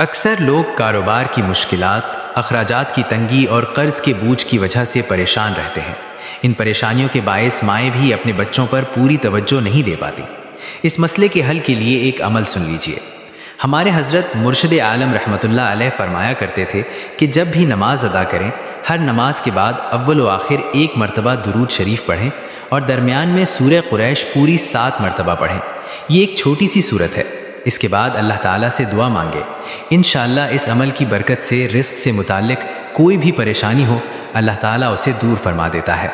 अक्सर लोग कारोबार की मुश्किलात, अखराजात की तंगी और कर्ज के बोझ की वजह से परेशान रहते हैं। इन परेशानियों के बायस माएँ भी अपने बच्चों पर पूरी तवज्जो नहीं दे पाती। इस मसले के हल के लिए एक अमल सुन लीजिए। हमारे हज़रत मुर्शिद आलम रहमतुल्लाह अलैह फरमाया करते थे कि जब भी नमाज अदा करें, हर नमाज के बाद अव्वल व आखिर एक मरतबा दुरूद शरीफ पढ़ें और दरमियान में सूरह कुरैश पूरी 7 मरतबा पढ़ें। ये एक छोटी सी सूरत है। इसके बाद अल्लाह ताला से दुआ मांगे। इंशाअल्लाह इस अमल की बरकत से रिज़्क़ से मुताल्लिक़ कोई भी परेशानी हो, अल्लाह ताला उसे दूर फरमा देता है।